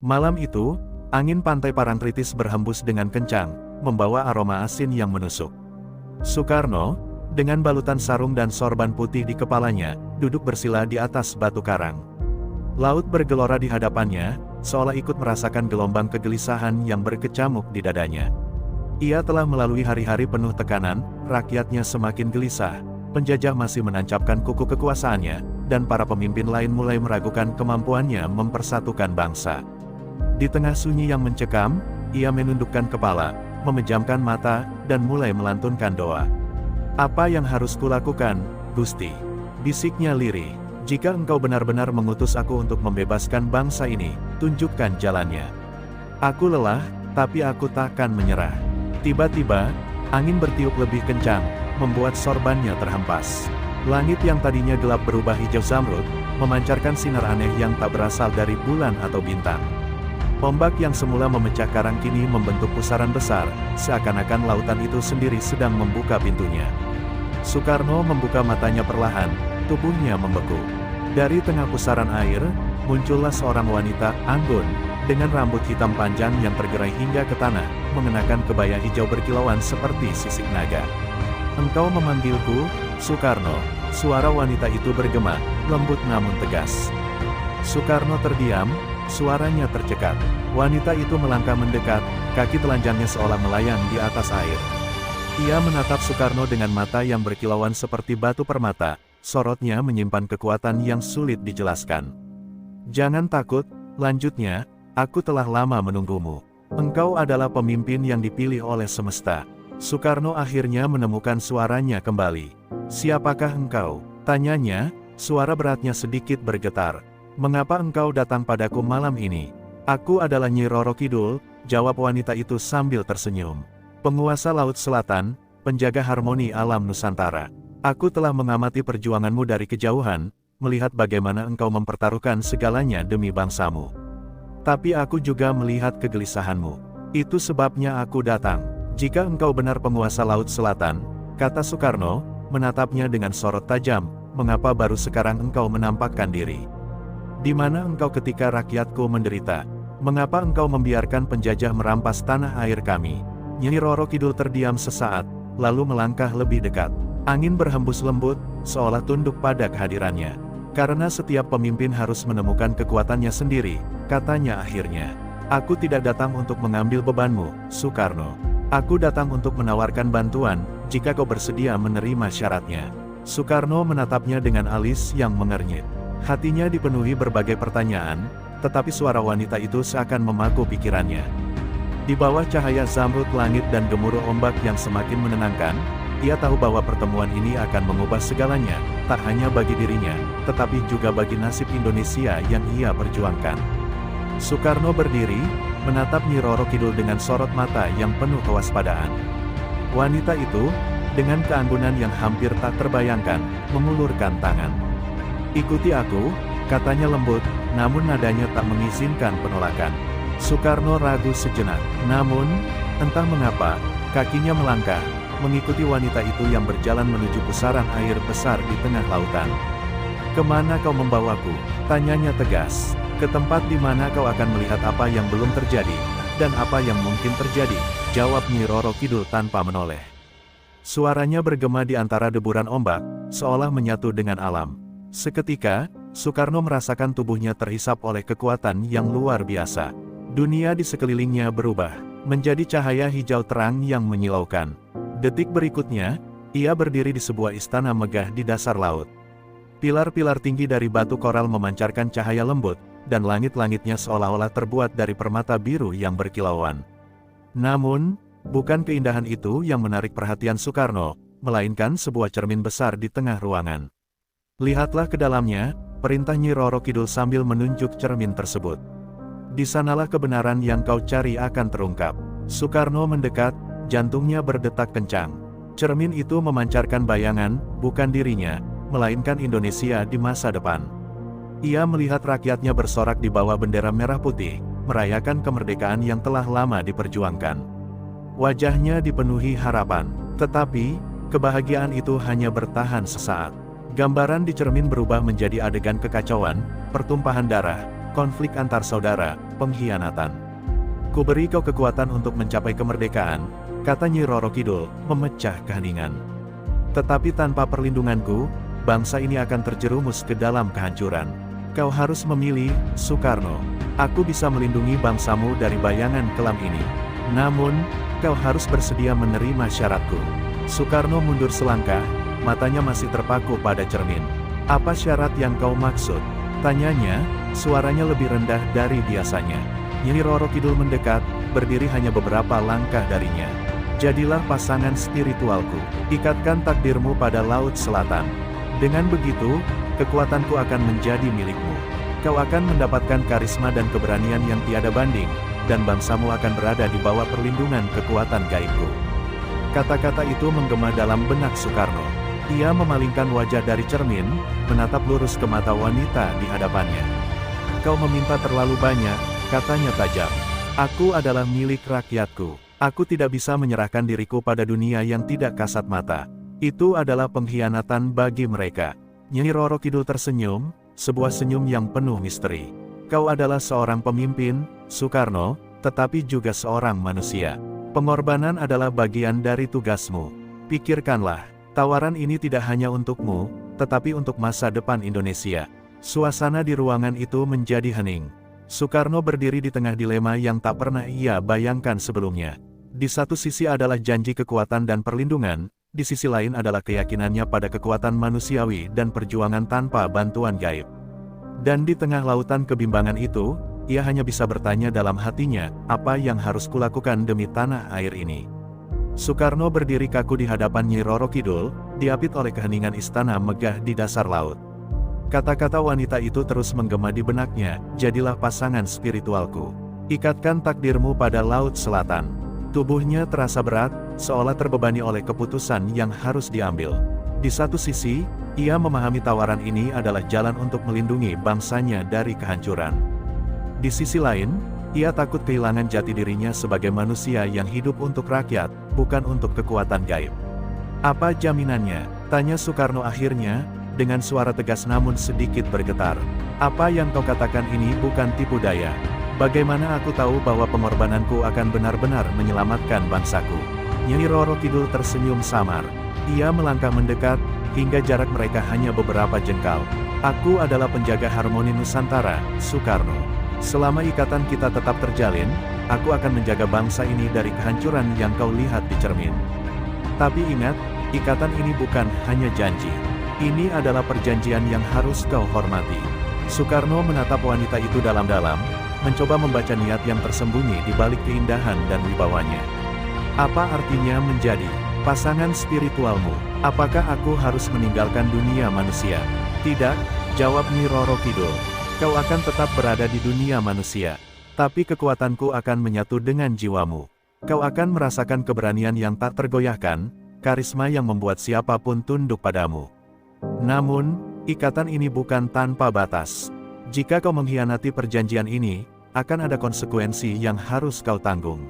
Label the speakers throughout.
Speaker 1: Malam itu, angin pantai Parangtritis berhembus dengan kencang, membawa aroma asin yang menusuk. Soekarno, dengan balutan sarung dan sorban putih di kepalanya, duduk bersila di atas batu karang. Laut bergelora di hadapannya, seolah ikut merasakan gelombang kegelisahan yang berkecamuk di dadanya. Ia telah melalui hari-hari penuh tekanan, rakyatnya semakin gelisah, penjajah masih menancapkan kuku kekuasaannya, dan para pemimpin lain mulai meragukan kemampuannya mempersatukan bangsa. Di tengah sunyi yang mencekam, ia menundukkan kepala, memejamkan mata, dan mulai melantunkan doa. "Apa yang harus kulakukan, Gusti?" bisiknya lirih. "Jika engkau benar-benar mengutus aku untuk membebaskan bangsa ini, tunjukkan jalannya. Aku lelah, tapi aku takkan menyerah." Tiba-tiba, angin bertiup lebih kencang, membuat sorbannya terhempas. Langit yang tadinya gelap berubah hijau zamrud, memancarkan sinar aneh yang tak berasal dari bulan atau bintang. Ombak yang semula memecah karang kini membentuk pusaran besar, seakan-akan lautan itu sendiri sedang membuka pintunya. Soekarno membuka matanya perlahan, tubuhnya membeku. Dari tengah pusaran air, muncullah seorang wanita anggun, dengan rambut hitam panjang yang tergerai hingga ke tanah, mengenakan kebaya hijau berkilauan seperti sisik naga. "Engkau memanggilku, Soekarno?" Suara wanita itu bergema, lembut namun tegas. Soekarno terdiam, suaranya tercekat. Wanita itu melangkah mendekat, kaki telanjangnya seolah melayang di atas air. Ia menatap Soekarno dengan mata yang berkilauan seperti batu permata, sorotnya menyimpan kekuatan yang sulit dijelaskan. "Jangan takut," lanjutnya, "aku telah lama menunggumu. Engkau adalah pemimpin yang dipilih oleh semesta." Soekarno akhirnya menemukan suaranya kembali. "Siapakah engkau?" tanyanya, suara beratnya sedikit bergetar. "Mengapa engkau datang padaku malam ini?" "Aku adalah Nyi Roro Kidul," jawab wanita itu sambil tersenyum. "Penguasa Laut Selatan, penjaga harmoni alam Nusantara. Aku telah mengamati perjuanganmu dari kejauhan, melihat bagaimana engkau mempertaruhkan segalanya demi bangsamu. Tapi aku juga melihat kegelisahanmu. Itu sebabnya aku datang. Jika engkau benar penguasa Laut Selatan," kata Soekarno, menatapnya dengan sorot tajam, "mengapa baru sekarang engkau menampakkan diri? Di mana engkau ketika rakyatku menderita? Mengapa engkau membiarkan penjajah merampas tanah air kami?" Nyi Roro Kidul terdiam sesaat, lalu melangkah lebih dekat. Angin berhembus lembut, seolah tunduk pada kehadirannya. "Karena setiap pemimpin harus menemukan kekuatannya sendiri," katanya akhirnya. "Aku tidak datang untuk mengambil bebanmu, Soekarno. Aku datang untuk menawarkan bantuan, jika kau bersedia menerima syaratnya." Soekarno menatapnya dengan alis yang mengernyit. Hatinya dipenuhi berbagai pertanyaan, tetapi suara wanita itu seakan memaku pikirannya. Di bawah cahaya zamrud langit dan gemuruh ombak yang semakin menenangkan, ia tahu bahwa pertemuan ini akan mengubah segalanya, tak hanya bagi dirinya, tetapi juga bagi nasib Indonesia yang ia perjuangkan. Soekarno berdiri, menatap Nyi Roro Kidul dengan sorot mata yang penuh kewaspadaan. Wanita itu, dengan keanggunan yang hampir tak terbayangkan, mengulurkan tangan. "Ikuti aku," katanya lembut, namun nadanya tak mengizinkan penolakan. Soekarno ragu sejenak, namun, entah mengapa, kakinya melangkah, mengikuti wanita itu yang berjalan menuju pusaran air besar di tengah lautan. "Kemana kau membawaku?" tanyanya tegas. "Ke tempat di mana kau akan melihat apa yang belum terjadi, dan apa yang mungkin terjadi," jawab Nyi Roro Kidul tanpa menoleh. Suaranya bergema di antara deburan ombak, seolah menyatu dengan alam. Seketika, Soekarno merasakan tubuhnya terhisap oleh kekuatan yang luar biasa. Dunia di sekelilingnya berubah, menjadi cahaya hijau terang yang menyilaukan. Detik berikutnya, ia berdiri di sebuah istana megah di dasar laut. Pilar-pilar tinggi dari batu koral memancarkan cahaya lembut, dan langit-langitnya seolah-olah terbuat dari permata biru yang berkilauan. Namun, bukan keindahan itu yang menarik perhatian Soekarno, melainkan sebuah cermin besar di tengah ruangan. "Lihatlah ke dalamnya," perintah Nyi Roro Kidul sambil menunjuk cermin tersebut. "Di sanalah kebenaran yang kau cari akan terungkap." Soekarno mendekat, jantungnya berdetak kencang. Cermin itu memancarkan bayangan, bukan dirinya, melainkan Indonesia di masa depan. Ia melihat rakyatnya bersorak di bawah bendera merah putih, merayakan kemerdekaan yang telah lama diperjuangkan. Wajahnya dipenuhi harapan, tetapi, kebahagiaan itu hanya bertahan sesaat. Gambaran di cermin berubah menjadi adegan kekacauan, pertumpahan darah, konflik antar saudara, pengkhianatan. Kuberi kau kekuatan untuk mencapai kemerdekaan, kata Nyi Roro Kidul, memecah keheningan. Tetapi tanpa perlindunganku, bangsa ini akan terjerumus ke dalam kehancuran. Kau harus memilih, Soekarno. Aku bisa melindungi bangsamu dari bayangan kelam ini. Namun, kau harus bersedia menerima syaratku. Soekarno mundur selangkah, matanya masih terpaku pada cermin. Apa syarat yang kau maksud? Tanyanya, suaranya lebih rendah dari biasanya. Nyi Roro Kidul mendekat, berdiri hanya beberapa langkah darinya. Jadilah pasangan spiritualku. Ikatkan takdirmu pada Laut Selatan. Dengan begitu, kekuatanku akan menjadi milikmu. Kau akan mendapatkan karisma dan keberanian yang tiada banding, dan bangsamu akan berada di bawah perlindungan kekuatan gaibku. Kata-kata itu menggema dalam benak Soekarno. Ia memalingkan wajah dari cermin, menatap lurus ke mata wanita di hadapannya. Kau meminta terlalu banyak, katanya tajam. Aku adalah milik rakyatku. Aku tidak bisa menyerahkan diriku pada dunia yang tidak kasat mata. Itu adalah pengkhianatan bagi mereka. Nyi Roro Kidul tersenyum, sebuah senyum yang penuh misteri. Kau adalah seorang pemimpin, Soekarno, tetapi juga seorang manusia. Pengorbanan adalah bagian dari tugasmu. Pikirkanlah, tawaran ini tidak hanya untukmu, tetapi untuk masa depan Indonesia. Suasana di ruangan itu menjadi hening. Soekarno berdiri di tengah dilema yang tak pernah ia bayangkan sebelumnya. Di satu sisi adalah janji kekuatan dan perlindungan, di sisi lain adalah keyakinannya pada kekuatan manusiawi dan perjuangan tanpa bantuan gaib. Dan di tengah lautan kebimbangan itu, ia hanya bisa bertanya dalam hatinya, apa yang harus kulakukan demi tanah air ini? Soekarno berdiri kaku di hadapan Nyi Roro Kidul, diapit oleh keheningan istana megah di dasar laut. Kata-kata wanita itu terus menggema di benaknya, jadilah pasangan spiritualku. Ikatkan takdirmu pada Laut Selatan. Tubuhnya terasa berat, seolah terbebani oleh keputusan yang harus diambil. Di satu sisi, ia memahami tawaran ini adalah jalan untuk melindungi bangsanya dari kehancuran. Di sisi lain, ia takut kehilangan jati dirinya sebagai manusia yang hidup untuk rakyat, bukan untuk kekuatan gaib. Apa jaminannya? Tanya Soekarno akhirnya, dengan suara tegas namun sedikit bergetar. Apa yang kau katakan ini bukan tipu daya. Bagaimana aku tahu bahwa pengorbananku akan benar-benar menyelamatkan bangsaku? Nyi Roro Kidul tersenyum samar. Ia melangkah mendekat, hingga jarak mereka hanya beberapa jengkal. Aku adalah penjaga harmoni Nusantara, Soekarno. Selama ikatan kita tetap terjalin, aku akan menjaga bangsa ini dari kehancuran yang kau lihat di cermin. Tapi ingat, ikatan ini bukan hanya janji. Ini adalah perjanjian yang harus kau hormati. Soekarno menatap wanita itu dalam-dalam, mencoba membaca niat yang tersembunyi di balik keindahan dan wibawanya. Apa artinya menjadi pasangan spiritualmu? Apakah aku harus meninggalkan dunia manusia? Tidak, jawab Nyi Roro Kidul. Kau akan tetap berada di dunia manusia. Tapi kekuatanku akan menyatu dengan jiwamu. Kau akan merasakan keberanian yang tak tergoyahkan, karisma yang membuat siapapun tunduk padamu. Namun, ikatan ini bukan tanpa batas. Jika kau mengkhianati perjanjian ini, akan ada konsekuensi yang harus kau tanggung.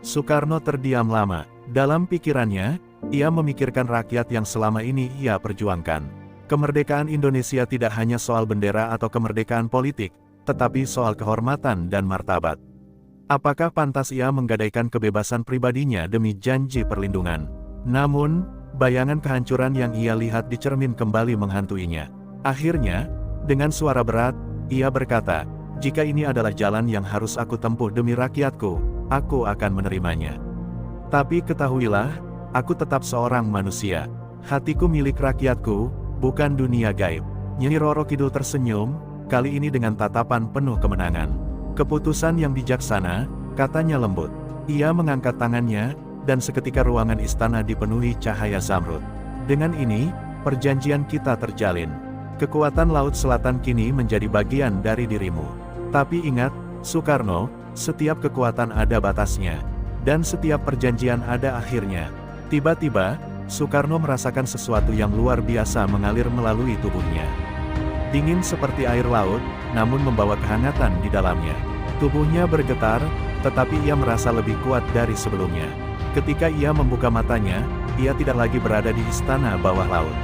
Speaker 1: Soekarno terdiam lama. Dalam pikirannya, ia memikirkan rakyat yang selama ini ia perjuangkan. Kemerdekaan Indonesia tidak hanya soal bendera atau kemerdekaan politik, tetapi soal kehormatan dan martabat. Apakah pantas ia menggadaikan kebebasan pribadinya demi janji perlindungan? Namun, bayangan kehancuran yang ia lihat di cermin kembali menghantuinya. Akhirnya, dengan suara berat, ia berkata, jika ini adalah jalan yang harus aku tempuh demi rakyatku, aku akan menerimanya. Tapi ketahuilah, aku tetap seorang manusia. Hatiku milik rakyatku, bukan dunia gaib. Nyi Roro Kidul tersenyum, kali ini dengan tatapan penuh kemenangan. Keputusan yang bijaksana, katanya lembut. Ia mengangkat tangannya, dan seketika ruangan istana dipenuhi cahaya zamrud. Dengan ini, perjanjian kita terjalin. Kekuatan Laut Selatan kini menjadi bagian dari dirimu. Tapi ingat, Soekarno, setiap kekuatan ada batasnya. Dan setiap perjanjian ada akhirnya. Tiba-tiba, Soekarno merasakan sesuatu yang luar biasa mengalir melalui tubuhnya. Dingin seperti air laut, namun membawa kehangatan di dalamnya. Tubuhnya bergetar, tetapi ia merasa lebih kuat dari sebelumnya. Ketika ia membuka matanya, ia tidak lagi berada di istana bawah laut.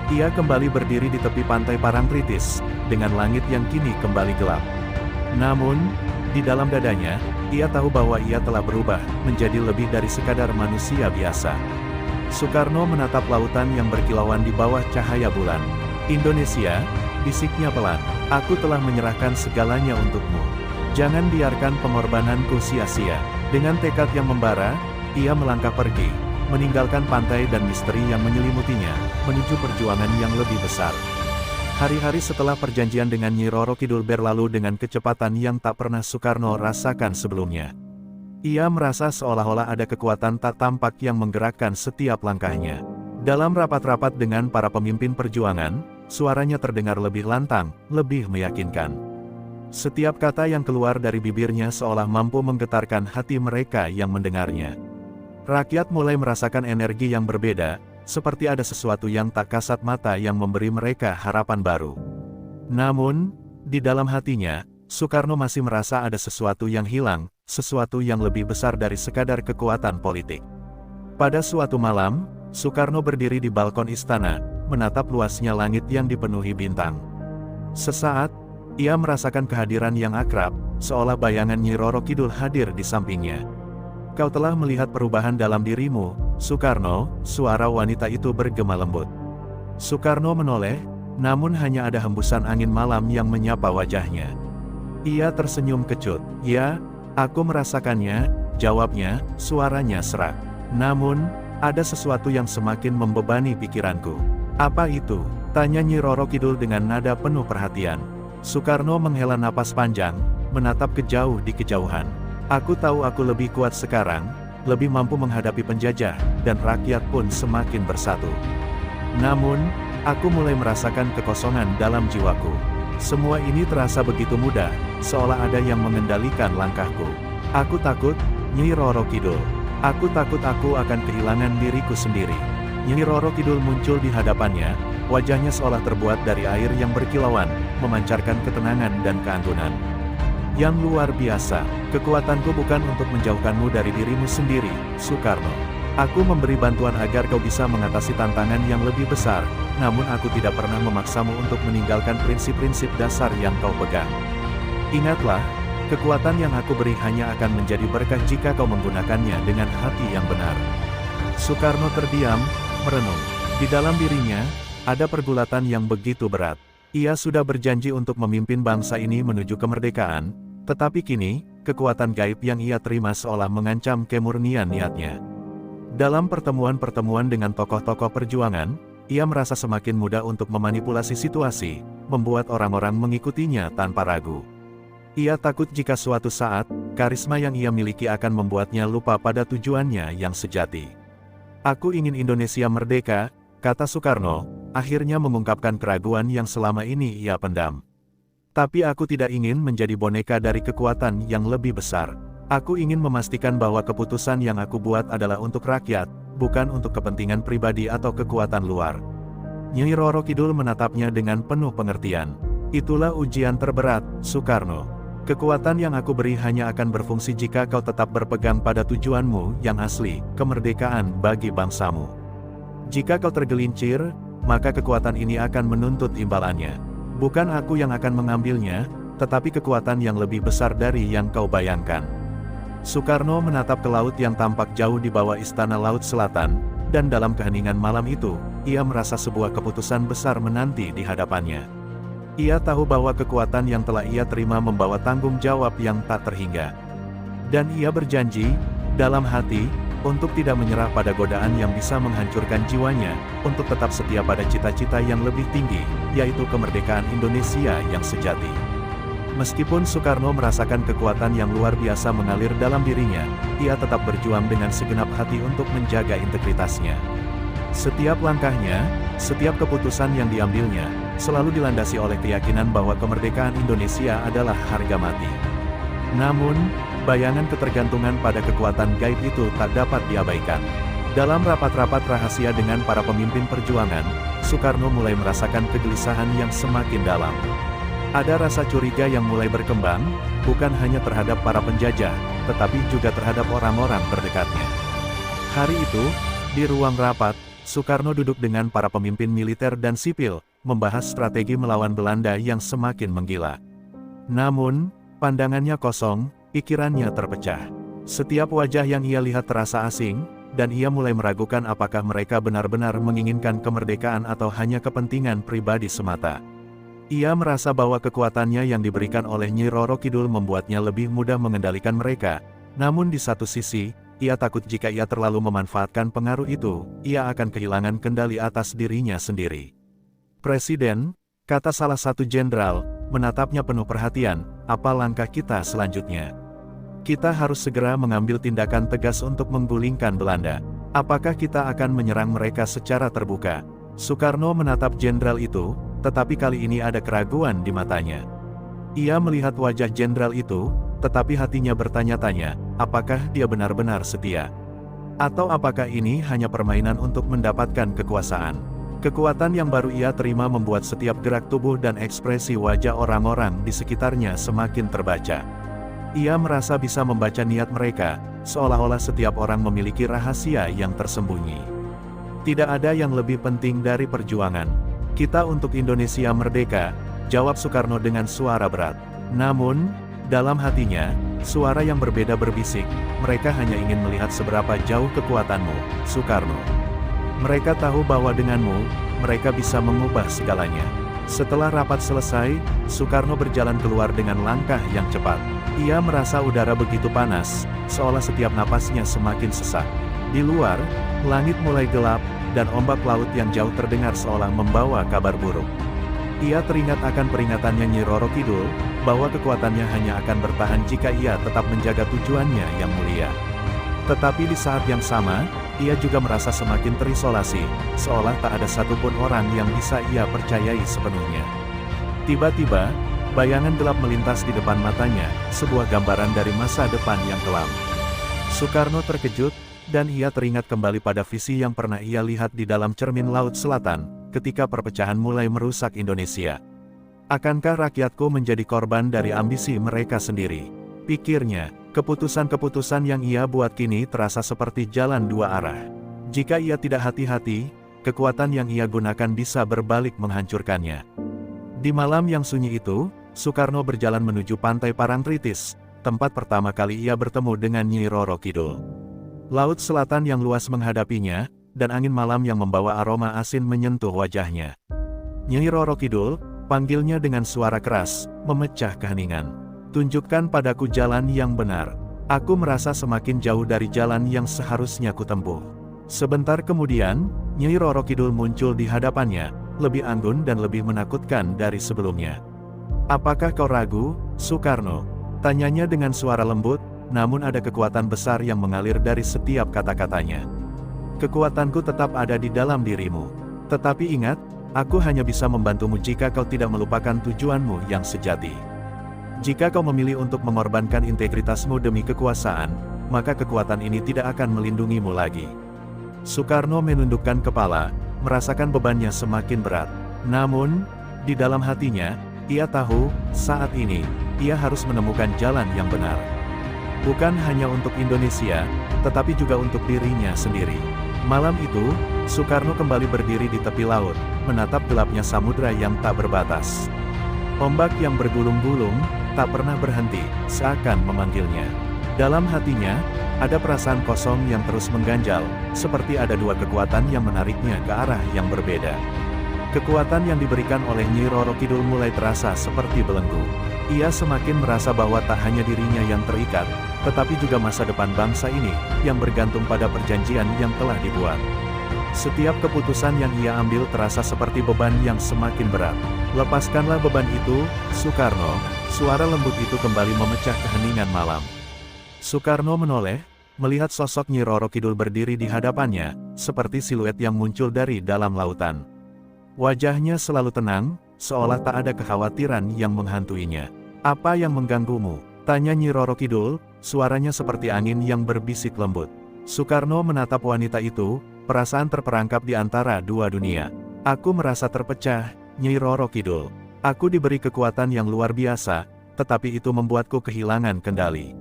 Speaker 1: Ia kembali berdiri di tepi pantai Parangtritis, dengan langit yang kini kembali gelap. Namun, di dalam dadanya, ia tahu bahwa ia telah berubah menjadi lebih dari sekadar manusia biasa. Soekarno menatap lautan yang berkilauan di bawah cahaya bulan. "Indonesia," bisiknya pelan, "aku telah menyerahkan segalanya untukmu. Jangan biarkan pengorbananku sia-sia." Dengan tekad yang membara, ia melangkah pergi, meninggalkan pantai dan misteri yang menyelimutinya, menuju perjuangan yang lebih besar. Hari-hari setelah perjanjian dengan Nyi Roro Kidul berlalu dengan kecepatan yang tak pernah Soekarno rasakan sebelumnya. Ia merasa seolah-olah ada kekuatan tak tampak yang menggerakkan setiap langkahnya. Dalam rapat-rapat dengan para pemimpin perjuangan, suaranya terdengar lebih lantang, lebih meyakinkan. Setiap kata yang keluar dari bibirnya seolah mampu menggetarkan hati mereka yang mendengarnya. Rakyat mulai merasakan energi yang berbeda, seperti ada sesuatu yang tak kasat mata yang memberi mereka harapan baru. Namun, di dalam hatinya, Soekarno masih merasa ada sesuatu yang hilang, sesuatu yang lebih besar dari sekadar kekuatan politik. Pada suatu malam, Soekarno berdiri di balkon istana, menatap luasnya langit yang dipenuhi bintang. Sesaat, ia merasakan kehadiran yang akrab, seolah bayangan Nyi Roro Kidul hadir di sampingnya. "Kau telah melihat perubahan dalam dirimu, Soekarno," suara wanita itu bergema lembut. Soekarno menoleh, namun hanya ada hembusan angin malam yang menyapa wajahnya. Ia tersenyum kecut. "Ya, aku merasakannya," jawabnya, suaranya serak. "Namun, ada sesuatu yang semakin membebani pikiranku." "Apa itu?" tanya Nyi Roro Kidul dengan nada penuh perhatian. Soekarno menghela napas panjang, menatap ke jauh di kejauhan. "Aku tahu aku lebih kuat sekarang, lebih mampu menghadapi penjajah, dan rakyat pun semakin bersatu. Namun, aku mulai merasakan kekosongan dalam jiwaku. Semua ini terasa begitu mudah, seolah ada yang mengendalikan langkahku. Aku takut, Nyi Roro Kidul. Aku takut aku akan kehilangan diriku sendiri." Nyi Roro Kidul muncul di hadapannya, wajahnya seolah terbuat dari air yang berkilauan, memancarkan ketenangan dan keanggunan. "Yang luar biasa, kekuatanku bukan untuk menjauhkanmu dari dirimu sendiri, Soekarno. Aku memberi bantuan agar kau bisa mengatasi tantangan yang lebih besar, namun aku tidak pernah memaksamu untuk meninggalkan prinsip-prinsip dasar yang kau pegang. Ingatlah, kekuatan yang aku beri hanya akan menjadi berkah jika kau menggunakannya dengan hati yang benar." Soekarno terdiam, merenung. Di dalam dirinya, ada pergulatan yang begitu berat. Ia sudah berjanji untuk memimpin bangsa ini menuju kemerdekaan, tetapi kini, kekuatan gaib yang ia terima seolah mengancam kemurnian niatnya. Dalam pertemuan-pertemuan dengan tokoh-tokoh perjuangan, ia merasa semakin mudah untuk memanipulasi situasi, membuat orang-orang mengikutinya tanpa ragu. Ia takut jika suatu saat, karisma yang ia miliki akan membuatnya lupa pada tujuannya yang sejati. "Aku ingin Indonesia merdeka," kata Soekarno, akhirnya mengungkapkan keraguan yang selama ini ia pendam. "Tapi aku tidak ingin menjadi boneka dari kekuatan yang lebih besar. Aku ingin memastikan bahwa keputusan yang aku buat adalah untuk rakyat, bukan untuk kepentingan pribadi atau kekuatan luar." Nyi Roro Kidul menatapnya dengan penuh pengertian. "Itulah ujian terberat, Soekarno. Kekuatan yang aku beri hanya akan berfungsi jika kau tetap berpegang pada tujuanmu yang asli, kemerdekaan bagi bangsamu. Jika kau tergelincir, maka kekuatan ini akan menuntut imbalannya. Bukan aku yang akan mengambilnya, tetapi kekuatan yang lebih besar dari yang kau bayangkan." Soekarno menatap ke laut yang tampak jauh di bawah istana Laut Selatan, dan dalam keheningan malam itu, ia merasa sebuah keputusan besar menanti di hadapannya. Ia tahu bahwa kekuatan yang telah ia terima membawa tanggung jawab yang tak terhingga. Dan ia berjanji, dalam hati, untuk tidak menyerah pada godaan yang bisa menghancurkan jiwanya, untuk tetap setia pada cita-cita yang lebih tinggi, yaitu kemerdekaan Indonesia yang sejati. Meskipun Soekarno merasakan kekuatan yang luar biasa mengalir dalam dirinya, ia tetap berjuang dengan segenap hati untuk menjaga integritasnya. Setiap langkahnya, setiap keputusan yang diambilnya, selalu dilandasi oleh keyakinan bahwa kemerdekaan Indonesia adalah harga mati. Namun, bayangan ketergantungan pada kekuatan gaib itu tak dapat diabaikan. Dalam rapat-rapat rahasia dengan para pemimpin perjuangan, Soekarno mulai merasakan kegelisahan yang semakin dalam. Ada rasa curiga yang mulai berkembang, bukan hanya terhadap para penjajah, tetapi juga terhadap orang-orang terdekatnya. Hari itu, di ruang rapat, Soekarno duduk dengan para pemimpin militer dan sipil, membahas strategi melawan Belanda yang semakin menggila. Namun, Pandangannya kosong, pikirannya terpecah. Setiap wajah yang ia lihat terasa asing, dan ia mulai meragukan apakah mereka benar-benar menginginkan kemerdekaan atau hanya kepentingan pribadi semata. Ia merasa bahwa kekuatannya yang diberikan oleh Nyi Roro Kidul membuatnya lebih mudah mengendalikan mereka, namun di satu sisi, ia takut jika ia terlalu memanfaatkan pengaruh itu, ia akan kehilangan kendali atas dirinya sendiri. "Presiden," kata salah satu jenderal, menatapnya penuh perhatian, "apa langkah kita selanjutnya? Kita harus segera mengambil tindakan tegas untuk menggulingkan Belanda. Apakah kita akan menyerang mereka secara terbuka?" Soekarno menatap jenderal itu, tetapi kali ini ada keraguan di matanya. Ia melihat wajah jenderal itu, tetapi hatinya bertanya-tanya, apakah dia benar-benar setia? Atau apakah ini hanya permainan untuk mendapatkan kekuasaan? Kekuatan yang baru ia terima membuat setiap gerak tubuh dan ekspresi wajah orang-orang di sekitarnya semakin terbaca. Ia merasa bisa membaca niat mereka, seolah-olah setiap orang memiliki rahasia yang tersembunyi. "Tidak ada yang lebih penting dari perjuangan. Kita untuk Indonesia merdeka," jawab Soekarno dengan suara berat. Namun, dalam hatinya, suara yang berbeda berbisik, "Mereka hanya ingin melihat seberapa jauh kekuatanmu, Soekarno. Mereka tahu bahwa denganmu, mereka bisa mengubah segalanya." Setelah rapat selesai, Soekarno berjalan keluar dengan langkah yang cepat. Ia merasa udara begitu panas, seolah setiap napasnya semakin sesak. Di luar, langit mulai gelap, dan ombak laut yang jauh terdengar seolah membawa kabar buruk. Ia teringat akan peringatannya Nyi Roro Kidul, bahwa kekuatannya hanya akan bertahan jika ia tetap menjaga tujuannya yang mulia. Tetapi di saat yang sama, ia juga merasa semakin terisolasi, seolah tak ada satupun orang yang bisa ia percayai sepenuhnya. Tiba-tiba, bayangan gelap melintas di depan matanya, sebuah gambaran dari masa depan yang kelam. Soekarno terkejut, dan ia teringat kembali pada visi yang pernah ia lihat di dalam cermin Laut Selatan, ketika perpecahan mulai merusak Indonesia. "Akankah rakyatku menjadi korban dari ambisi mereka sendiri?" pikirnya. Keputusan-keputusan yang ia buat kini terasa seperti jalan dua arah. Jika ia tidak hati-hati, kekuatan yang ia gunakan bisa berbalik menghancurkannya. Di malam yang sunyi itu, Soekarno berjalan menuju pantai Parangtritis, tempat pertama kali ia bertemu dengan Nyi Roro Kidul. Laut Selatan yang luas menghadapinya, dan angin malam yang membawa aroma asin menyentuh wajahnya. "Nyi Roro Kidul," panggilnya dengan suara keras, memecah keheningan. "Tunjukkan padaku jalan yang benar. Aku merasa semakin jauh dari jalan yang seharusnya kutempuh." Sebentar kemudian, Nyi Roro Kidul muncul di hadapannya, lebih anggun dan lebih menakutkan dari sebelumnya. "Apakah kau ragu, Soekarno?" tanyanya dengan suara lembut, namun ada kekuatan besar yang mengalir dari setiap kata-katanya. "Kekuatanku tetap ada di dalam dirimu. Tetapi ingat, aku hanya bisa membantumu jika kau tidak melupakan tujuanmu yang sejati. Jika kau memilih untuk mengorbankan integritasmu demi kekuasaan, maka kekuatan ini tidak akan melindungimu lagi." Soekarno menundukkan kepala, merasakan bebannya semakin berat. Namun, di dalam hatinya, ia tahu, saat ini, ia harus menemukan jalan yang benar. Bukan hanya untuk Indonesia, tetapi juga untuk dirinya sendiri. Malam itu, Soekarno kembali berdiri di tepi laut, menatap gelapnya samudra yang tak berbatas. Ombak yang bergulung-gulung, tak pernah berhenti, seakan memanggilnya. Dalam hatinya, ada perasaan kosong yang terus mengganjal, seperti ada dua kekuatan yang menariknya ke arah yang berbeda. Kekuatan yang diberikan oleh Nyi Roro Kidul mulai terasa seperti belenggu. Ia semakin merasa bahwa tak hanya dirinya yang terikat, tetapi juga masa depan bangsa ini, yang bergantung pada perjanjian yang telah dibuat. Setiap keputusan yang ia ambil terasa seperti beban yang semakin berat. "Lepaskanlah beban itu, Soekarno." Suara lembut itu kembali memecah keheningan malam. Soekarno menoleh, melihat sosok Nyi Roro Kidul berdiri di hadapannya, seperti siluet yang muncul dari dalam lautan. Wajahnya selalu tenang, seolah tak ada kekhawatiran yang menghantuinya. "Apa yang mengganggumu?" tanya Nyi Roro Kidul, suaranya seperti angin yang berbisik lembut. Soekarno menatap wanita itu, perasaan terperangkap di antara dua dunia. "Aku merasa terpecah, Nyi Roro Kidul. Aku diberi kekuatan yang luar biasa, tetapi itu membuatku kehilangan kendali.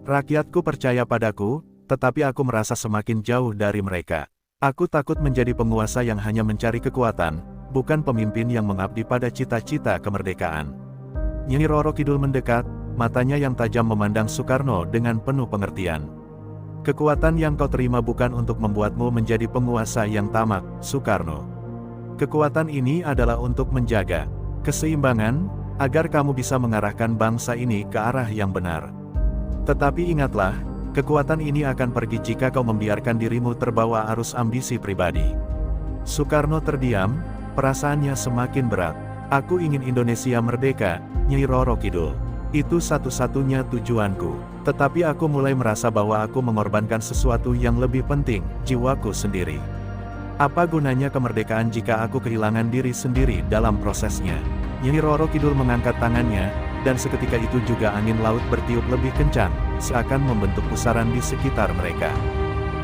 Speaker 1: Rakyatku percaya padaku, tetapi aku merasa semakin jauh dari mereka. Aku takut menjadi penguasa yang hanya mencari kekuatan, bukan pemimpin yang mengabdi pada cita-cita kemerdekaan." Nyi Roro Kidul mendekat, matanya yang tajam memandang Soekarno dengan penuh pengertian. Kekuatan yang kau terima bukan untuk membuatmu menjadi penguasa yang tamak, Soekarno. Kekuatan ini adalah untuk menjaga keseimbangan, agar kamu bisa mengarahkan bangsa ini ke arah yang benar. Tetapi ingatlah, kekuatan ini akan pergi jika kau membiarkan dirimu terbawa arus ambisi pribadi. Soekarno terdiam, perasaannya semakin berat. Aku ingin Indonesia merdeka, Nyi Roro Kidul. Itu satu-satunya tujuanku. Tetapi aku mulai merasa bahwa aku mengorbankan sesuatu yang lebih penting, jiwaku sendiri. Apa gunanya kemerdekaan jika aku kehilangan diri sendiri dalam prosesnya? Nyi Roro Kidul mengangkat tangannya, dan seketika itu juga angin laut bertiup lebih kencang, seakan membentuk pusaran di sekitar mereka.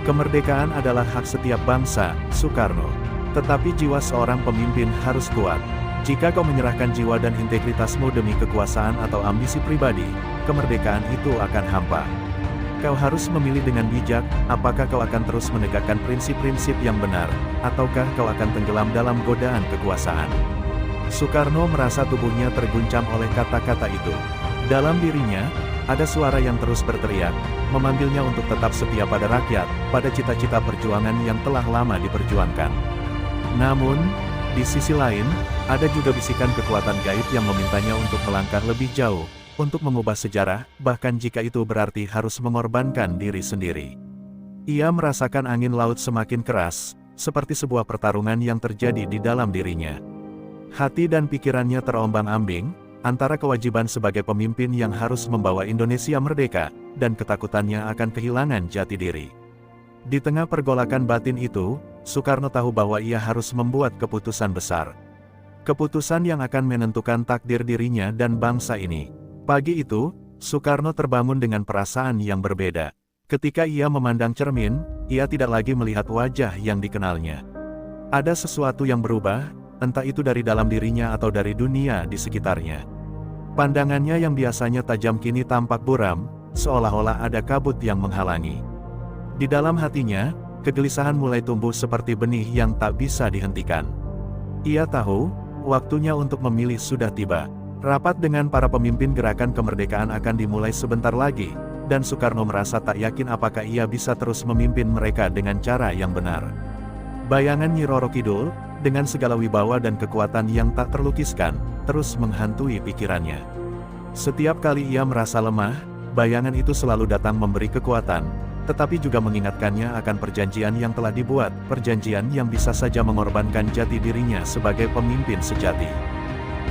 Speaker 1: Kemerdekaan adalah hak setiap bangsa, Soekarno. Tetapi jiwa seorang pemimpin harus kuat. Jika kau menyerahkan jiwa dan integritasmu demi kekuasaan atau ambisi pribadi, kemerdekaan itu akan hampa. Kau harus memilih dengan bijak, apakah kau akan terus menegakkan prinsip-prinsip yang benar, ataukah kau akan tenggelam dalam godaan kekuasaan. Soekarno merasa tubuhnya terguncang oleh kata-kata itu. Dalam dirinya, ada suara yang terus berteriak, memanggilnya untuk tetap setia pada rakyat, pada cita-cita perjuangan yang telah lama diperjuangkan. Namun, di sisi lain, ada juga bisikan kekuatan gaib yang memintanya untuk melangkah lebih jauh, untuk mengubah sejarah, bahkan jika itu berarti harus mengorbankan diri sendiri. Ia merasakan angin laut semakin keras, seperti sebuah pertarungan yang terjadi di dalam dirinya. Hati dan pikirannya terombang-ambing, antara kewajiban sebagai pemimpin yang harus membawa Indonesia merdeka, dan ketakutannya akan kehilangan jati diri. Di tengah pergolakan batin itu, Soekarno tahu bahwa ia harus membuat keputusan besar. Keputusan yang akan menentukan takdir dirinya dan bangsa ini. Pagi itu, Soekarno terbangun dengan perasaan yang berbeda. Ketika ia memandang cermin, ia tidak lagi melihat wajah yang dikenalnya. Ada sesuatu yang berubah, entah itu dari dalam dirinya atau dari dunia di sekitarnya. Pandangannya yang biasanya tajam kini tampak buram, seolah-olah ada kabut yang menghalangi. Di dalam hatinya, kegelisahan mulai tumbuh seperti benih yang tak bisa dihentikan. Ia tahu, waktunya untuk memilih sudah tiba. Rapat dengan para pemimpin gerakan kemerdekaan akan dimulai sebentar lagi, dan Soekarno merasa tak yakin apakah ia bisa terus memimpin mereka dengan cara yang benar. Bayangan Nyi Roro Kidul, dengan segala wibawa dan kekuatan yang tak terlukiskan, terus menghantui pikirannya. Setiap kali ia merasa lemah, bayangan itu selalu datang memberi kekuatan, tetapi juga mengingatkannya akan perjanjian yang telah dibuat, perjanjian yang bisa saja mengorbankan jati dirinya sebagai pemimpin sejati.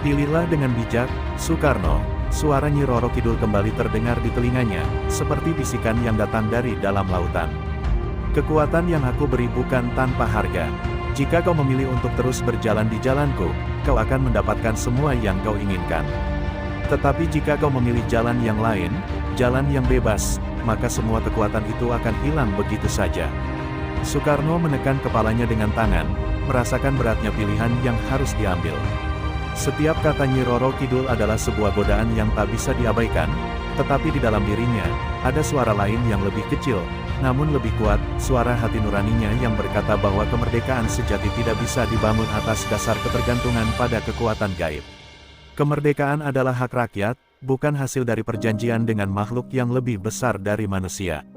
Speaker 1: Pilihlah dengan bijak, Soekarno. Suara Nyi Roro Kidul kembali terdengar di telinganya, seperti bisikan yang datang dari dalam lautan. Kekuatan yang aku beri bukan tanpa harga. Jika kau memilih untuk terus berjalan di jalanku, kau akan mendapatkan semua yang kau inginkan. Tetapi jika kau memilih jalan yang lain, jalan yang bebas, maka semua kekuatan itu akan hilang begitu saja. Soekarno menekan kepalanya dengan tangan, merasakan beratnya pilihan yang harus diambil. Setiap kata Nyi Roro Kidul adalah sebuah godaan yang tak bisa diabaikan, tetapi di dalam dirinya, ada suara lain yang lebih kecil, namun lebih kuat, suara hati nuraninya yang berkata bahwa kemerdekaan sejati tidak bisa dibangun atas dasar ketergantungan pada kekuatan gaib. Kemerdekaan adalah hak rakyat, bukan hasil dari perjanjian dengan makhluk yang lebih besar dari manusia.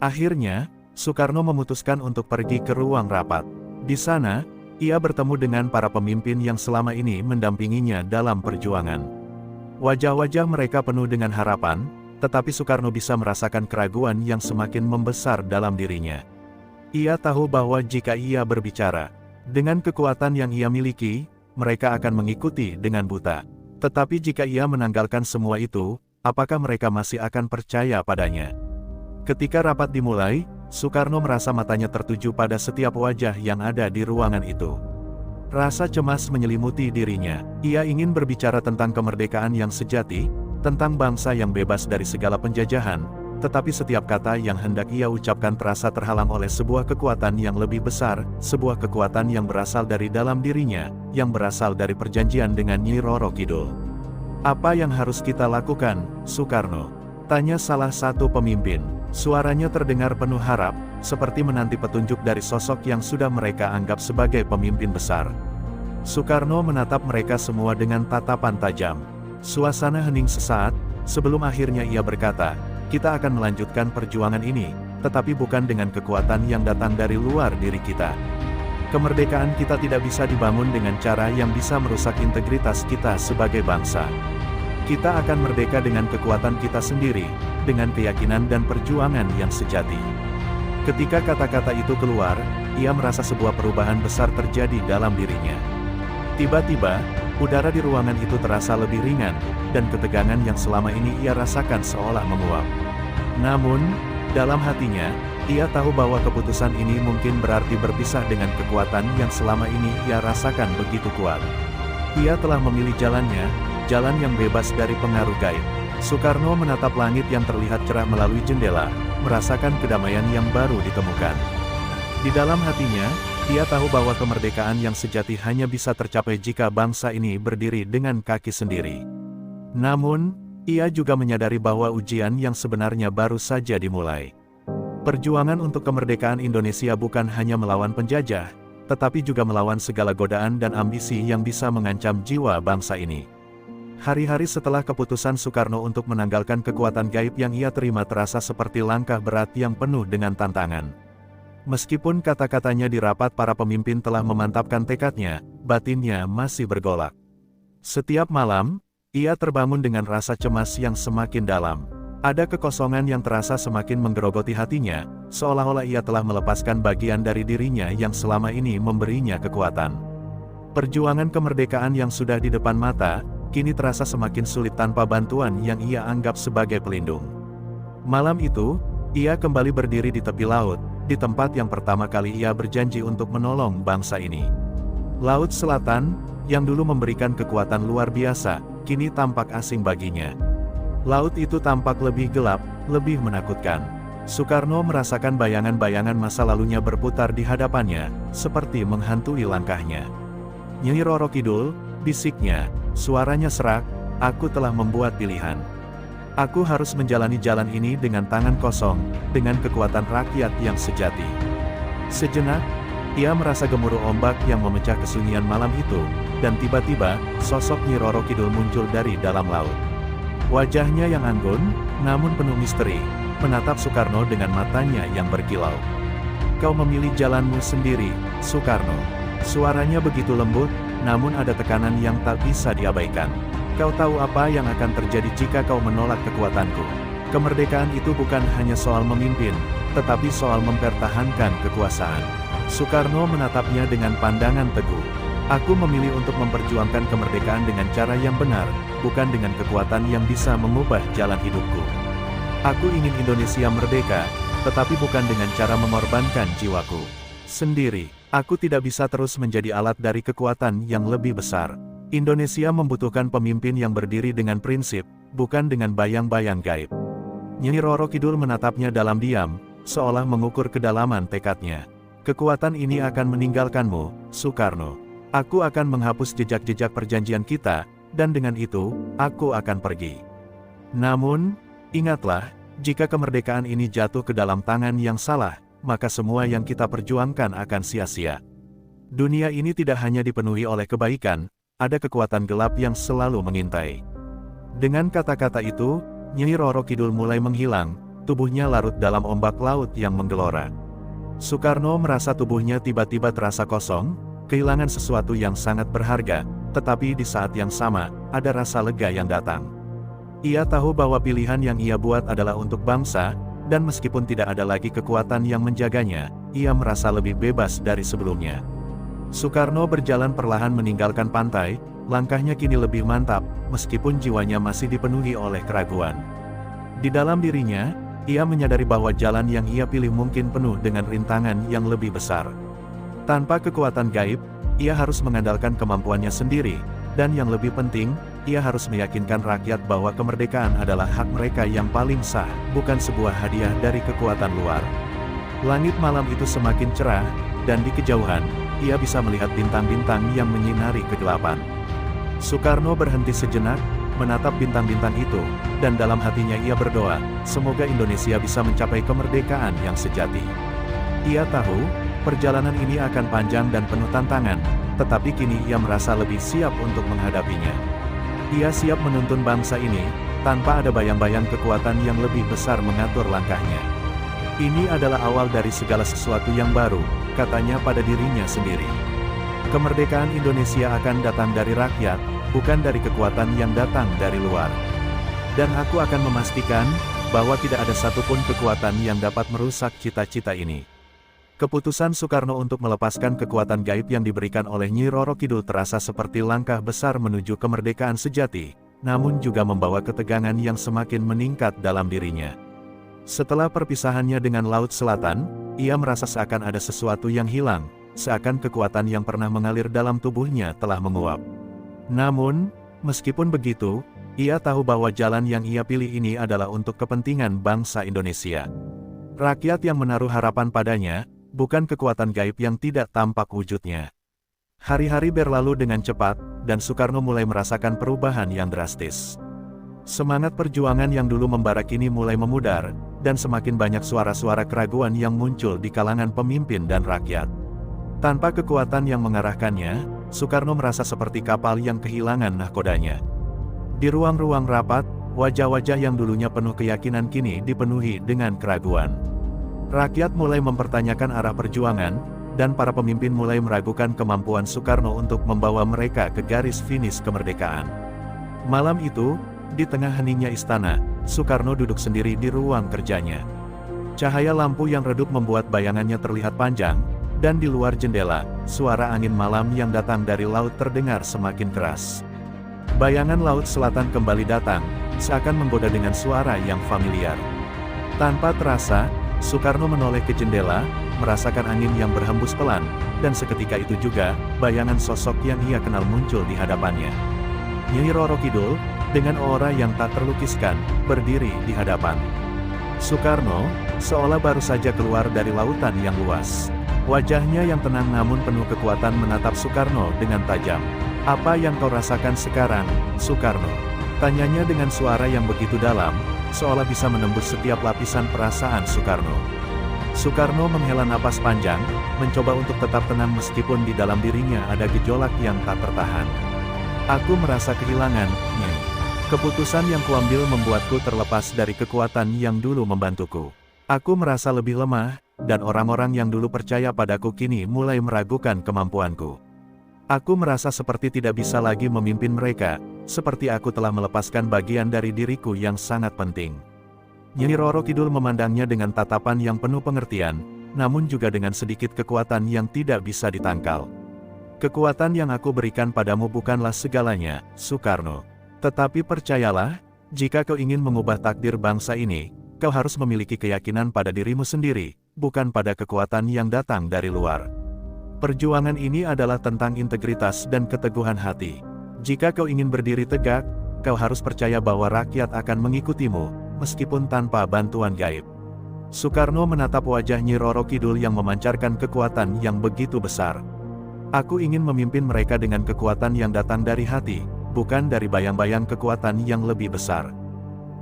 Speaker 1: Akhirnya, Soekarno memutuskan untuk pergi ke ruang rapat. Di sana, ia bertemu dengan para pemimpin yang selama ini mendampinginya dalam perjuangan. Wajah-wajah mereka penuh dengan harapan, tetapi Soekarno bisa merasakan keraguan yang semakin membesar dalam dirinya. Ia tahu bahwa jika ia berbicara, dengan kekuatan yang ia miliki, mereka akan mengikuti dengan buta. Tetapi jika ia menanggalkan semua itu, apakah mereka masih akan percaya padanya? Ketika rapat dimulai, Soekarno merasa matanya tertuju pada setiap wajah yang ada di ruangan itu. Rasa cemas menyelimuti dirinya. Ia ingin berbicara tentang kemerdekaan yang sejati, tentang bangsa yang bebas dari segala penjajahan, tetapi setiap kata yang hendak ia ucapkan terasa terhalang oleh sebuah kekuatan yang lebih besar, sebuah kekuatan yang berasal dari dalam dirinya, yang berasal dari perjanjian dengan Nyi Roro Kidul. Apa yang harus kita lakukan, Soekarno? Tanya salah satu pemimpin. Suaranya terdengar penuh harap, seperti menanti petunjuk dari sosok yang sudah mereka anggap sebagai pemimpin besar. Soekarno menatap mereka semua dengan tatapan tajam. Suasana hening sesaat, Sebelum akhirnya ia berkata, "Kita akan melanjutkan perjuangan ini, tetapi bukan dengan kekuatan yang datang dari luar diri kita. Kemerdekaan kita tidak bisa dibangun dengan cara yang bisa merusak integritas kita sebagai bangsa. Kita akan merdeka dengan kekuatan kita sendiri, dengan keyakinan dan perjuangan yang sejati." Ketika kata-kata itu keluar, ia merasa sebuah perubahan besar terjadi dalam dirinya. Tiba-tiba, udara di ruangan itu terasa lebih ringan, dan ketegangan yang selama ini ia rasakan seolah menguap. Namun, dalam hatinya, ia tahu bahwa keputusan ini mungkin berarti berpisah dengan kekuatan yang selama ini ia rasakan begitu kuat. Ia telah memilih jalannya, jalan yang bebas dari pengaruh gaib. Soekarno menatap langit yang terlihat cerah melalui jendela, merasakan kedamaian yang baru ditemukan. Di dalam hatinya, ia tahu bahwa kemerdekaan yang sejati hanya bisa tercapai jika bangsa ini berdiri dengan kaki sendiri. Namun, ia juga menyadari bahwa ujian yang sebenarnya baru saja dimulai. Perjuangan untuk kemerdekaan Indonesia bukan hanya melawan penjajah, tetapi juga melawan segala godaan dan ambisi yang bisa mengancam jiwa bangsa ini. Hari-hari setelah keputusan Soekarno untuk menanggalkan kekuatan gaib yang ia terima terasa seperti langkah berat yang penuh dengan tantangan. Meskipun kata-katanya di rapat para pemimpin telah memantapkan tekadnya, batinnya masih bergolak. Setiap malam, ia terbangun dengan rasa cemas yang semakin dalam. Ada kekosongan yang terasa semakin menggerogoti hatinya, seolah-olah ia telah melepaskan bagian dari dirinya yang selama ini memberinya kekuatan. Perjuangan kemerdekaan yang sudah di depan mata, kini terasa semakin sulit tanpa bantuan yang ia anggap sebagai pelindung. Malam itu, ia kembali berdiri di tepi laut, di tempat yang pertama kali ia berjanji untuk menolong bangsa ini. Laut Selatan, yang dulu memberikan kekuatan luar biasa, kini tampak asing baginya. Laut itu tampak lebih gelap, lebih menakutkan. Soekarno merasakan bayangan-bayangan masa lalunya berputar di hadapannya, seperti menghantui langkahnya. "Nyai Roro Kidul," bisiknya, suaranya serak, "aku telah membuat pilihan. Aku harus menjalani jalan ini dengan tangan kosong, dengan kekuatan rakyat yang sejati." Sejenak, ia merasa gemuruh ombak yang memecah kesunyian malam itu, dan tiba-tiba, sosok Nyai Roro Kidul muncul dari dalam laut. Wajahnya yang anggun, namun penuh misteri, menatap Soekarno dengan matanya yang berkilau. "Kau memilih jalanmu sendiri, Soekarno." Suaranya begitu lembut, namun ada tekanan yang tak bisa diabaikan. "Kau tahu apa yang akan terjadi jika kau menolak kekuatanku. Kemerdekaan itu bukan hanya soal memimpin, tetapi soal mempertahankan kekuasaan." Soekarno menatapnya dengan pandangan teguh. "Aku memilih untuk memperjuangkan kemerdekaan dengan cara yang benar, bukan dengan kekuatan yang bisa mengubah jalan hidupku. Aku ingin Indonesia merdeka, tetapi bukan dengan cara mengorbankan jiwaku sendiri. Aku tidak bisa terus menjadi alat dari kekuatan yang lebih besar. Indonesia membutuhkan pemimpin yang berdiri dengan prinsip, bukan dengan bayang-bayang gaib." Nyai Roro Kidul menatapnya dalam diam, seolah mengukur kedalaman tekadnya. "Kekuatan ini akan meninggalkanmu, Soekarno. Aku akan menghapus jejak-jejak perjanjian kita, dan dengan itu, aku akan pergi. Namun, ingatlah, jika kemerdekaan ini jatuh ke dalam tangan yang salah, maka semua yang kita perjuangkan akan sia-sia. Dunia ini tidak hanya dipenuhi oleh kebaikan, ada kekuatan gelap yang selalu mengintai." Dengan kata-kata itu, Nyai Roro Kidul mulai menghilang, tubuhnya larut dalam ombak laut yang menggelora. Soekarno merasa tubuhnya tiba-tiba terasa kosong, kehilangan sesuatu yang sangat berharga, tetapi di saat yang sama, ada rasa lega yang datang. Ia tahu bahwa pilihan yang ia buat adalah untuk bangsa, dan meskipun tidak ada lagi kekuatan yang menjaganya, ia merasa lebih bebas dari sebelumnya. Soekarno berjalan perlahan meninggalkan pantai, langkahnya kini lebih mantap, meskipun jiwanya masih dipenuhi oleh keraguan. Di dalam dirinya, ia menyadari bahwa jalan yang ia pilih mungkin penuh dengan rintangan yang lebih besar. Tanpa kekuatan gaib, ia harus mengandalkan kemampuannya sendiri, dan yang lebih penting, ia harus meyakinkan rakyat bahwa kemerdekaan adalah hak mereka yang paling sah, bukan sebuah hadiah dari kekuatan luar. Langit malam itu semakin cerah, dan di kejauhan, ia bisa melihat bintang-bintang yang menyinari kegelapan. Soekarno berhenti sejenak, menatap bintang-bintang itu, dan dalam hatinya ia berdoa, semoga Indonesia bisa mencapai kemerdekaan yang sejati. Ia tahu, perjalanan ini akan panjang dan penuh tantangan, tetapi kini ia merasa lebih siap untuk menghadapinya. Ia siap menuntun bangsa ini, tanpa ada bayang-bayang kekuatan yang lebih besar mengatur langkahnya. Ini adalah awal dari segala sesuatu yang baru, katanya pada dirinya sendiri. Kemerdekaan Indonesia akan datang dari rakyat, bukan dari kekuatan yang datang dari luar. Dan aku akan memastikan, bahwa tidak ada satupun kekuatan yang dapat merusak cita-cita ini. Keputusan Soekarno untuk melepaskan kekuatan gaib yang diberikan oleh Nyi Roro Kidul terasa seperti langkah besar menuju kemerdekaan sejati, namun juga membawa ketegangan yang semakin meningkat dalam dirinya. Setelah perpisahannya dengan Laut Selatan, ia merasa seakan ada sesuatu yang hilang, seakan kekuatan yang pernah mengalir dalam tubuhnya telah menguap. Namun, meskipun begitu, ia tahu bahwa jalan yang ia pilih ini adalah untuk kepentingan bangsa Indonesia. Rakyat yang menaruh harapan padanya, bukan kekuatan gaib yang tidak tampak wujudnya. Hari-hari berlalu dengan cepat, dan Soekarno mulai merasakan perubahan yang drastis. Semangat perjuangan yang dulu membara kini mulai memudar, dan semakin banyak suara-suara keraguan yang muncul di kalangan pemimpin dan rakyat. Tanpa kekuatan yang mengarahkannya, Soekarno merasa seperti kapal yang kehilangan nahkodanya. Di ruang-ruang rapat, wajah-wajah yang dulunya penuh keyakinan kini dipenuhi dengan keraguan. Rakyat mulai mempertanyakan arah perjuangan, dan para pemimpin mulai meragukan kemampuan Soekarno untuk membawa mereka ke garis finish kemerdekaan. Malam itu, di tengah heningnya istana, Soekarno duduk sendiri di ruang kerjanya. Cahaya lampu yang redup membuat bayangannya terlihat panjang, dan di luar jendela, suara angin malam yang datang dari laut terdengar semakin keras. Bayangan Laut Selatan kembali datang, seakan menggoda dengan suara yang familiar. Tanpa terasa, Soekarno menoleh ke jendela, merasakan angin yang berhembus pelan, dan seketika itu juga, bayangan sosok yang ia kenal muncul di hadapannya. Nyi Roro Kidul, dengan aura yang tak terlukiskan, berdiri di hadapan Soekarno, seolah baru saja keluar dari lautan yang luas. Wajahnya yang tenang namun penuh kekuatan menatap Soekarno dengan tajam. "Apa yang kau rasakan sekarang, Soekarno?" Tanyanya dengan suara yang begitu dalam, seolah bisa menembus setiap lapisan perasaan Soekarno. Soekarno menghela napas panjang, mencoba untuk tetap tenang meskipun di dalam dirinya ada gejolak yang tak tertahan. "Aku merasa kehilangan, Nyai. Keputusan yang kuambil membuatku terlepas dari kekuatan yang dulu membantuku. Aku merasa lebih lemah, dan orang-orang yang dulu percaya padaku kini mulai meragukan kemampuanku. Aku merasa seperti tidak bisa lagi memimpin mereka, seperti aku telah melepaskan bagian dari diriku yang sangat penting." Nyi Roro Kidul memandangnya dengan tatapan yang penuh pengertian, namun juga dengan sedikit kekuatan yang tidak bisa ditangkal. "Kekuatan yang aku berikan padamu bukanlah segalanya, Soekarno. Tetapi percayalah, jika kau ingin mengubah takdir bangsa ini, kau harus memiliki keyakinan pada dirimu sendiri, bukan pada kekuatan yang datang dari luar. Perjuangan ini adalah tentang integritas dan keteguhan hati. Jika kau ingin berdiri tegak, kau harus percaya bahwa rakyat akan mengikutimu, meskipun tanpa bantuan gaib." Soekarno menatap wajah Nyi Roro Kidul yang memancarkan kekuatan yang begitu besar. "Aku ingin memimpin mereka dengan kekuatan yang datang dari hati, bukan dari bayang-bayang kekuatan yang lebih besar.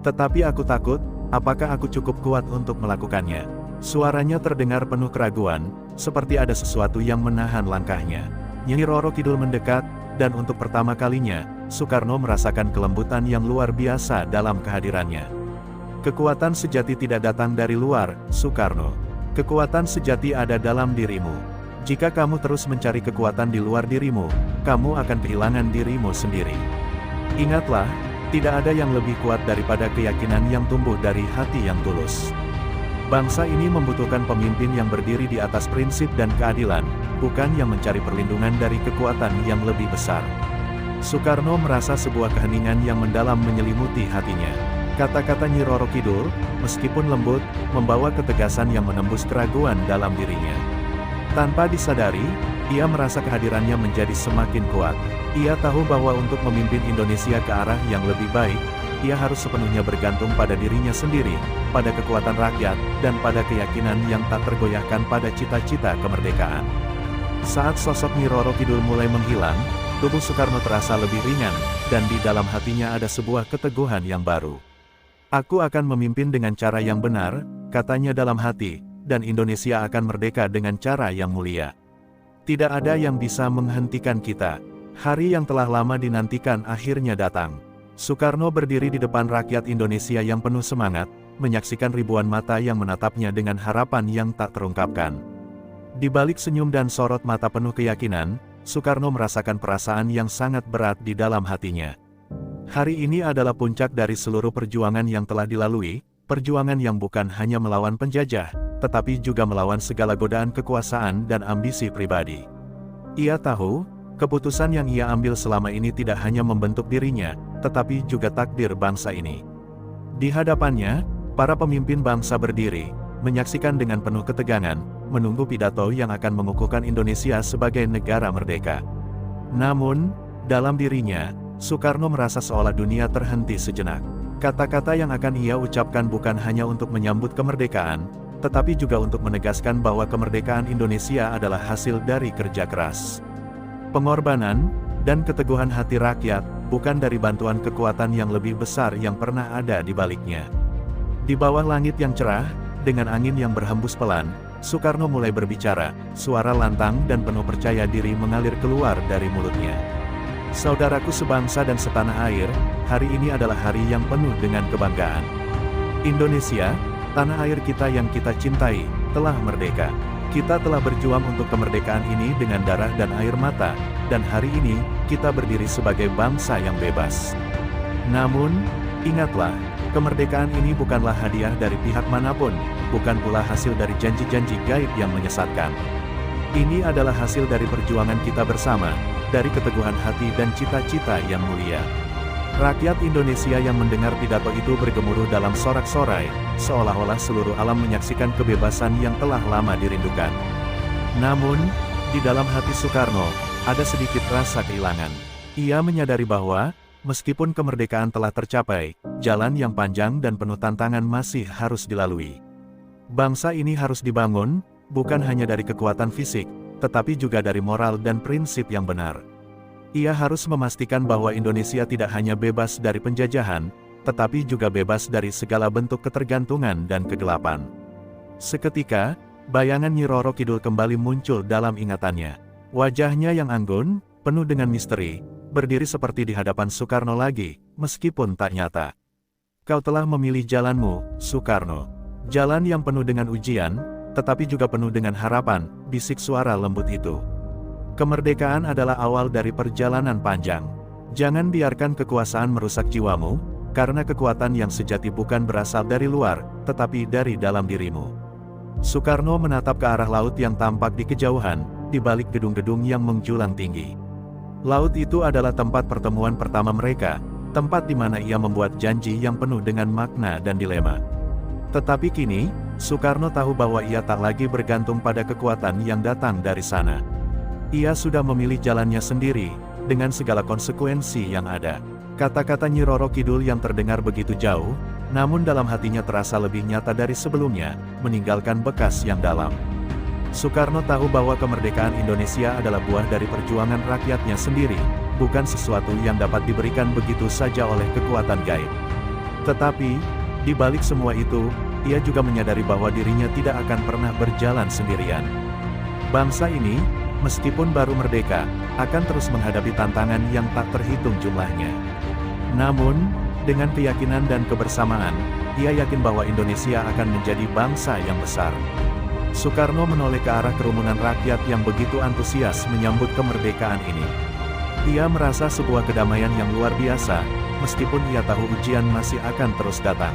Speaker 1: Tetapi aku takut, apakah aku cukup kuat untuk melakukannya?" Suaranya terdengar penuh keraguan, seperti ada sesuatu yang menahan langkahnya. Nyi Roro Kidul mendekat, dan untuk pertama kalinya, Soekarno merasakan kelembutan yang luar biasa dalam kehadirannya. "Kekuatan sejati tidak datang dari luar, Soekarno. Kekuatan sejati ada dalam dirimu. Jika kamu terus mencari kekuatan di luar dirimu, kamu akan kehilangan dirimu sendiri. Ingatlah, tidak ada yang lebih kuat daripada keyakinan yang tumbuh dari hati yang tulus. Bangsa ini membutuhkan pemimpin yang berdiri di atas prinsip dan keadilan, bukan yang mencari perlindungan dari kekuatan yang lebih besar." Soekarno merasa sebuah keheningan yang mendalam menyelimuti hatinya. Kata-kata Nyi Roro Kidul, meskipun lembut, membawa ketegasan yang menembus keraguan dalam dirinya. Tanpa disadari, ia merasa kehadirannya menjadi semakin kuat. Ia tahu bahwa untuk memimpin Indonesia ke arah yang lebih baik, ia harus sepenuhnya bergantung pada dirinya sendiri, pada kekuatan rakyat, dan pada keyakinan yang tak tergoyahkan pada cita-cita kemerdekaan. Saat sosok Nyi Roro Kidul mulai menghilang, tubuh Soekarno terasa lebih ringan, dan di dalam hatinya ada sebuah keteguhan yang baru. "Aku akan memimpin dengan cara yang benar," katanya dalam hati, "dan Indonesia akan merdeka dengan cara yang mulia. Tidak ada yang bisa menghentikan kita. Hari yang telah lama dinantikan akhirnya datang." Soekarno berdiri di depan rakyat Indonesia yang penuh semangat, menyaksikan ribuan mata yang menatapnya dengan harapan yang tak terungkapkan. Di balik senyum dan sorot mata penuh keyakinan, Soekarno merasakan perasaan yang sangat berat di dalam hatinya. Hari ini adalah puncak dari seluruh perjuangan yang telah dilalui, perjuangan yang bukan hanya melawan penjajah, tetapi juga melawan segala godaan kekuasaan dan ambisi pribadi. Ia tahu, keputusan yang ia ambil selama ini tidak hanya membentuk dirinya, tetapi juga takdir bangsa ini. Di hadapannya, para pemimpin bangsa berdiri, menyaksikan dengan penuh ketegangan, menunggu pidato yang akan mengukuhkan Indonesia sebagai negara merdeka. Namun, dalam dirinya, Soekarno merasa seolah dunia terhenti sejenak. Kata-kata yang akan ia ucapkan bukan hanya untuk menyambut kemerdekaan, tetapi juga untuk menegaskan bahwa kemerdekaan Indonesia adalah hasil dari kerja keras, pengorbanan, dan keteguhan hati rakyat, bukan dari bantuan kekuatan yang lebih besar yang pernah ada di baliknya. Di bawah langit yang cerah, dengan angin yang berhembus pelan, Soekarno mulai berbicara, suara lantang dan penuh percaya diri mengalir keluar dari mulutnya. Saudaraku sebangsa dan setanah air, hari ini adalah hari yang penuh dengan kebanggaan. Indonesia, tanah air kita yang kita cintai, telah merdeka. Kita telah berjuang untuk kemerdekaan ini dengan darah dan air mata, dan hari ini, kita berdiri sebagai bangsa yang bebas. Namun, ingatlah, kemerdekaan ini bukanlah hadiah dari pihak manapun, bukan pula hasil dari janji-janji gaib yang menyesatkan. Ini adalah hasil dari perjuangan kita bersama, dari keteguhan hati dan cita-cita yang mulia. Rakyat Indonesia yang mendengar pidato itu bergemuruh dalam sorak-sorai, seolah-olah seluruh alam menyaksikan kebebasan yang telah lama dirindukan. Namun, di dalam hati Soekarno, ada sedikit rasa kehilangan. Ia menyadari bahwa, meskipun kemerdekaan telah tercapai, jalan yang panjang dan penuh tantangan masih harus dilalui. Bangsa ini harus dibangun, bukan hanya dari kekuatan fisik, tetapi juga dari moral dan prinsip yang benar. Ia harus memastikan bahwa Indonesia tidak hanya bebas dari penjajahan, tetapi juga bebas dari segala bentuk ketergantungan dan kegelapan. Seketika, bayangan Nyi Roro Kidul kembali muncul dalam ingatannya. Wajahnya yang anggun, penuh dengan misteri, berdiri seperti di hadapan Soekarno lagi, meskipun tak nyata. Kau telah memilih jalanmu, Soekarno. Jalan yang penuh dengan ujian, tetapi juga penuh dengan harapan, bisik suara lembut itu. Kemerdekaan adalah awal dari perjalanan panjang. Jangan biarkan kekuasaan merusak jiwamu, karena kekuatan yang sejati bukan berasal dari luar, tetapi dari dalam dirimu. Soekarno menatap ke arah laut yang tampak di kejauhan, di balik gedung-gedung yang menjulang tinggi. Laut itu adalah tempat pertemuan pertama mereka, tempat di mana ia membuat janji yang penuh dengan makna dan dilema. Tetapi kini, Soekarno tahu bahwa ia tak lagi bergantung pada kekuatan yang datang dari sana. Ia sudah memilih jalannya sendiri, dengan segala konsekuensi yang ada. Kata-kata Nyi Roro Kidul yang terdengar begitu jauh, namun dalam hatinya terasa lebih nyata dari sebelumnya, meninggalkan bekas yang dalam. Soekarno tahu bahwa kemerdekaan Indonesia adalah buah dari perjuangan rakyatnya sendiri, bukan sesuatu yang dapat diberikan begitu saja oleh kekuatan gaib. Tetapi, di balik semua itu, ia juga menyadari bahwa dirinya tidak akan pernah berjalan sendirian. Bangsa ini, meskipun baru merdeka, akan terus menghadapi tantangan yang tak terhitung jumlahnya. Namun, dengan keyakinan dan kebersamaan, ia yakin bahwa Indonesia akan menjadi bangsa yang besar. Soekarno menoleh ke arah kerumunan rakyat yang begitu antusias menyambut kemerdekaan ini. Ia merasa sebuah kedamaian yang luar biasa, meskipun ia tahu ujian masih akan terus datang.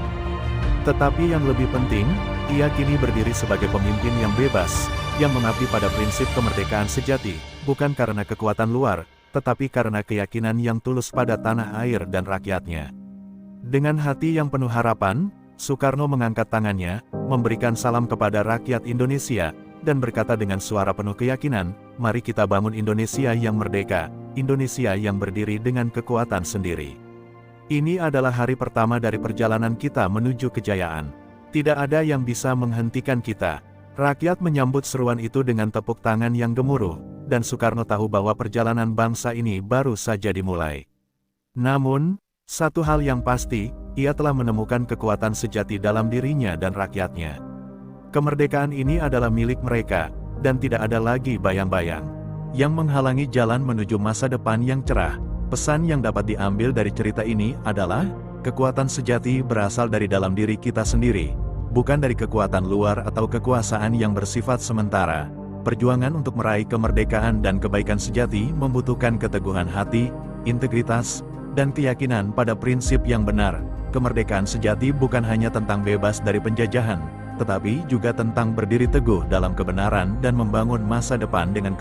Speaker 1: Tetapi yang lebih penting, ia kini berdiri sebagai pemimpin yang bebas, yang mengabdi pada prinsip kemerdekaan sejati, bukan karena kekuatan luar, tetapi karena keyakinan yang tulus pada tanah air dan rakyatnya. Dengan hati yang penuh harapan, Soekarno mengangkat tangannya, memberikan salam kepada rakyat Indonesia, dan berkata dengan suara penuh keyakinan, "Mari kita bangun Indonesia yang merdeka, Indonesia yang berdiri dengan kekuatan sendiri." Ini adalah hari pertama dari perjalanan kita menuju kejayaan. Tidak ada yang bisa menghentikan kita. Rakyat menyambut seruan itu dengan tepuk tangan yang gemuruh, dan Soekarno tahu bahwa perjalanan bangsa ini baru saja dimulai. Namun, satu hal yang pasti, ia telah menemukan kekuatan sejati dalam dirinya dan rakyatnya. Kemerdekaan ini adalah milik mereka, dan tidak ada lagi bayang-bayang yang menghalangi jalan menuju masa depan yang cerah, Pesan yang dapat diambil dari cerita ini adalah, kekuatan sejati berasal dari dalam diri kita sendiri, bukan dari kekuatan luar atau kekuasaan yang bersifat sementara. Perjuangan untuk meraih kemerdekaan dan kebaikan sejati membutuhkan keteguhan hati, integritas, dan keyakinan pada prinsip yang benar. Kemerdekaan sejati bukan hanya tentang bebas dari penjajahan, tetapi juga tentang berdiri teguh dalam kebenaran dan membangun masa depan dengan